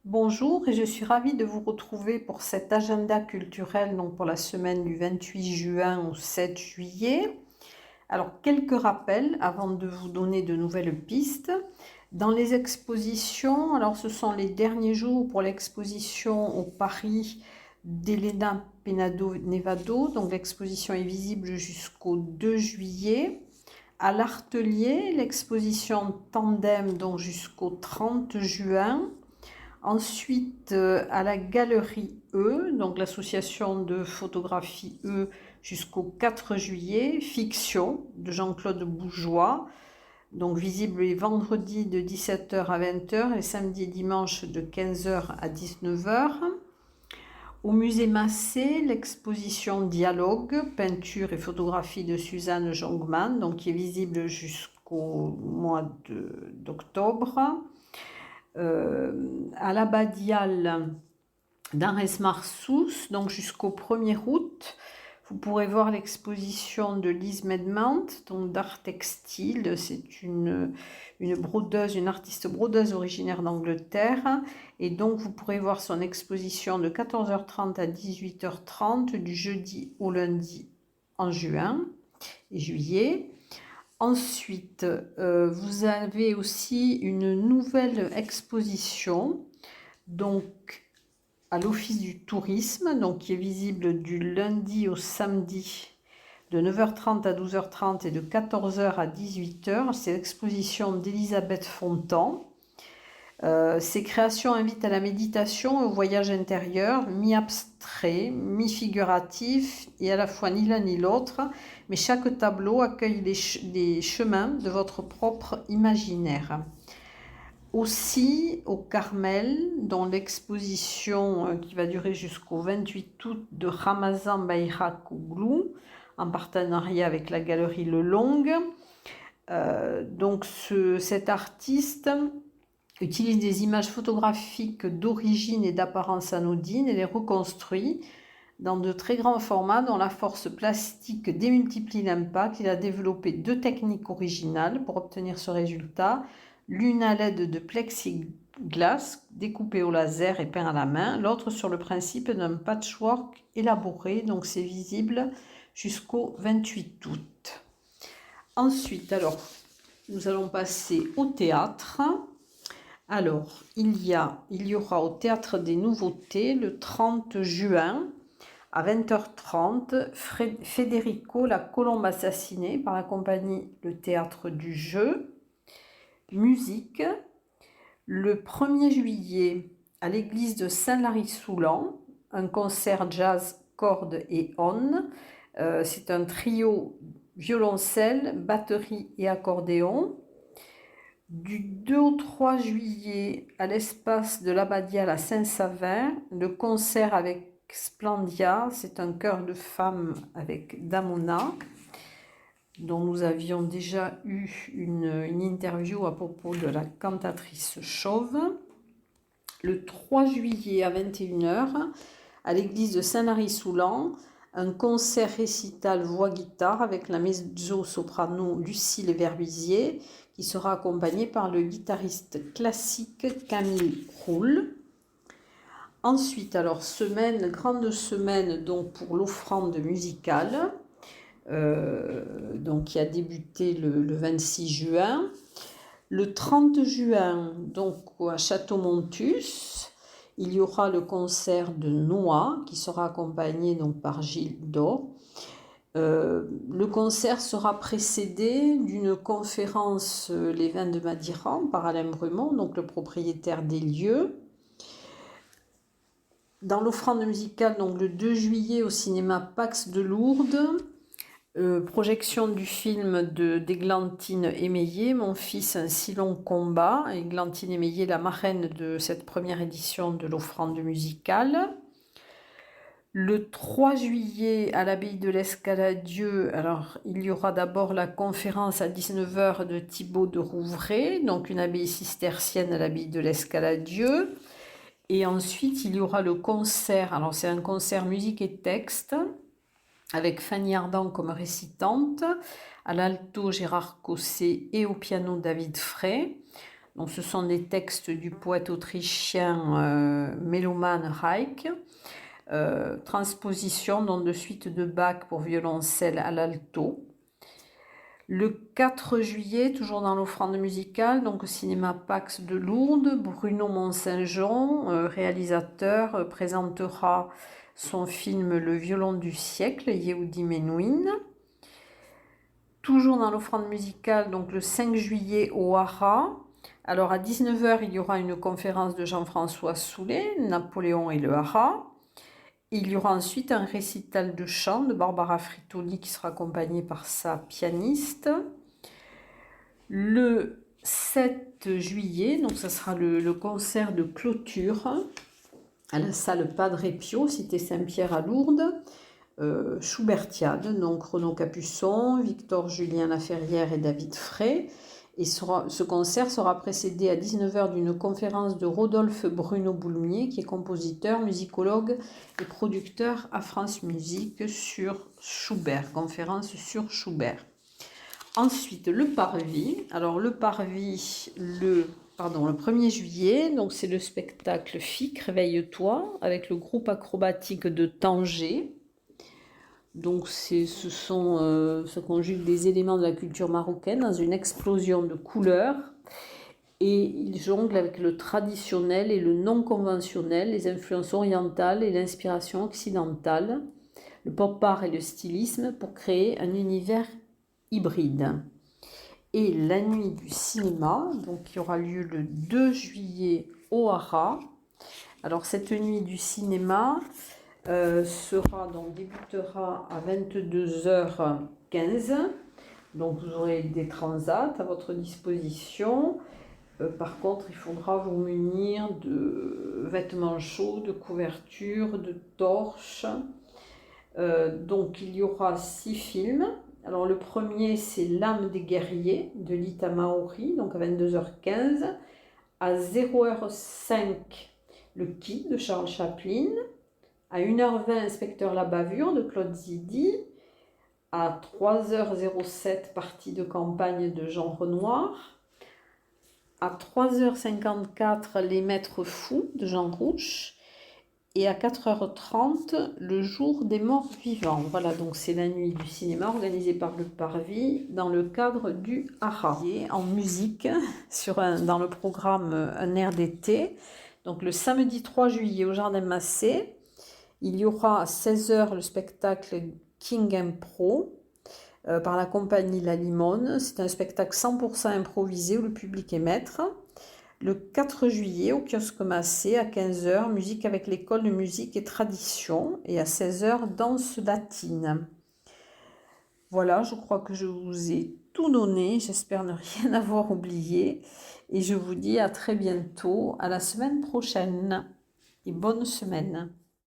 Bonjour et je suis ravie de vous retrouver pour cet agenda culturel donc pour la semaine du 28 juin au 7 juillet. Alors quelques rappels avant de vous donner de nouvelles pistes. Dans les expositions, alors ce sont les derniers jours pour l'exposition au Paris d'Elena Penado Nevado, donc l'exposition est visible jusqu'au 2 juillet. À l'Artelier, l'exposition Tandem donc jusqu'au 30 juin. Ensuite, à la Galerie E, donc l'association de photographie E, jusqu'au 4 juillet, Fiction de Jean-Claude Bourgeois, donc visible les vendredis de 17h à 20h, les samedis et dimanches de 15h à 19h. Au musée Massé, l'exposition Dialogue, peinture et photographie de Suzanne Jongman, donc qui est visible jusqu'au mois d'octobre. À l'Abbadiale d'Ares Marsous, donc jusqu'au 1er août, vous pourrez voir l'exposition de Lise Medmant, donc d'art textile. C'est une brodeuse, une artiste brodeuse originaire d'Angleterre. Et donc vous pourrez voir son exposition de 14h30 à 18h30 du jeudi au lundi en juin et juillet. Ensuite, vous avez aussi une nouvelle exposition, donc à l'Office du tourisme, donc qui est visible du lundi au samedi de 9h30 à 12h30 et de 14h à 18h. C'est l'exposition d'Elisabeth Fontan. Ces créations invitent à la méditation et au voyage intérieur, mi-abstrait, mi-figuratif et à la fois ni l'un ni l'autre, mais chaque tableau accueille les chemins de votre propre imaginaire. Aussi au Carmel, dont l'exposition qui va durer jusqu'au 28 août de Ramazan Bayrakoglou, en partenariat avec la galerie Le Long. Donc cet artiste utilise des images photographiques d'origine et d'apparence anodine et les reconstruit dans de très grands formats dont la force plastique démultiplie l'impact. Il a développé 2 techniques originales pour obtenir ce résultat. L'une à l'aide de plexiglas découpé au laser et peint à la main, l'autre sur le principe d'un patchwork élaboré, donc c'est visible jusqu'au 28 août. Ensuite, alors, nous allons passer au théâtre. Alors, il y aura au Théâtre des Nouveautés le 30 juin à 20h30 Federico La Colombe assassinée par la compagnie Le Théâtre du Jeu. Musique, le 1er juillet à l'église de Saint-Lary-Soulan, un concert jazz, cordes et on. C'est un trio violoncelle, batterie et accordéon. Du 2 au 3 juillet à l'espace de l'Abbadiale à Saint-Savin, le concert avec Splendia, c'est un chœur de femmes avec Damona, dont nous avions déjà eu une interview à propos de la cantatrice chauve. Le 3 juillet à 21h, à l'église de Saint-Lary-Soulan, un concert récital voix-guitare avec la mezzo-soprano Lucille Verbizier, qui sera accompagné par le guitariste classique Camille Roule. Ensuite, alors, grande semaine donc pour l'offrande musicale, donc qui a débuté le 26 juin. Le 30 juin, donc à Château-Montus, il y aura le concert de Noix qui sera accompagné donc par Gilles Dor. Le concert sera précédé d'une conférence Les Vins de Madiran par Alain Brumont, donc le propriétaire des lieux. Dans l'offrande musicale, donc le 2 juillet au cinéma Pax de Lourdes, projection du film d'Églantine Émeillé, Mon fils, un si long combat. Églantine Émeillé, la marraine de cette première édition de l'offrande musicale. Le 3 juillet, à l'abbaye de l'Escaladieu, alors il y aura d'abord la conférence à 19h de Thibaut de Rouvray, donc une abbaye cistercienne à l'abbaye de l'Escaladieu. Et ensuite, il y aura le concert, alors c'est un concert musique et texte, avec Fanny Ardant comme récitante, à l'alto Gérard Cosset et au piano David Frey. Donc, ce sont des textes du poète autrichien Meloman Reich. Transposition donc, de suite de Bach pour violoncelle à l'alto. Le 4 juillet, toujours dans l'offrande musicale, donc au cinéma Pax de Lourdes, Bruno Mont-Saint-Jean, réalisateur, présentera son film Le violon du siècle, Yehudi Menuhin. Toujours dans l'offrande musicale, donc le 5 juillet au Hara. Alors à 19h, il y aura une conférence de Jean-François Soulet, Napoléon et le Hara. Il y aura ensuite un récital de chant de Barbara Fritoli qui sera accompagnée par sa pianiste. Le 7 juillet, donc ça sera le concert de clôture à la salle Padre Pio, cité Saint-Pierre à Lourdes. Schubertiade, donc Renaud Capuçon, Victor Julien Laferrière et David Frey. Et ce concert sera précédé à 19h d'une conférence de Rodolphe Bruno Boulmier, qui est compositeur, musicologue et producteur à France Musique sur Schubert, conférence sur Schubert. Ensuite, le Parvis. Alors, le Parvis, le 1er juillet, donc c'est le spectacle FIC, Réveille-toi, avec le groupe acrobatique de Tanger. Donc, se conjuguent des éléments de la culture marocaine dans une explosion de couleurs. Et ils jonglent avec le traditionnel et le non conventionnel, les influences orientales et l'inspiration occidentale, le pop art et le stylisme pour créer un univers hybride. Et la nuit du cinéma, donc qui aura lieu le 2 juillet au Hara. Alors, cette nuit du cinéma débutera à 22h15. Donc vous aurez des transats à votre disposition. Par contre, il faudra vous munir de vêtements chauds, de couvertures, de torches. Donc il y aura 6 films. Alors le premier, c'est L'âme des guerriers de Lita Maori, donc à 22h15. À 0h05, Le Quid de Charles Chaplin. À 1h20, Inspecteur La Bavure de Claude Zidi. À 3h07, Partie de campagne de Jean Renoir. À 3h54, Les Maîtres Fous de Jean Rouch. Et à 4h30, Le Jour des Morts Vivants. Voilà, donc c'est la nuit du cinéma organisée par le Parvis dans le cadre du Hara. En musique, dans le programme Un air d'été. Donc le samedi 3 juillet au Jardin Massé, il y aura à 16h le spectacle King Impro par la compagnie La Limone. C'est un spectacle 100% improvisé où le public est maître. Le 4 juillet au kiosque Massé à 15h, musique avec l'école de musique et tradition. Et à 16h, danse latine. Voilà, je crois que je vous ai tout donné. J'espère ne rien avoir oublié. Et je vous dis à très bientôt, à la semaine prochaine. Et bonne semaine.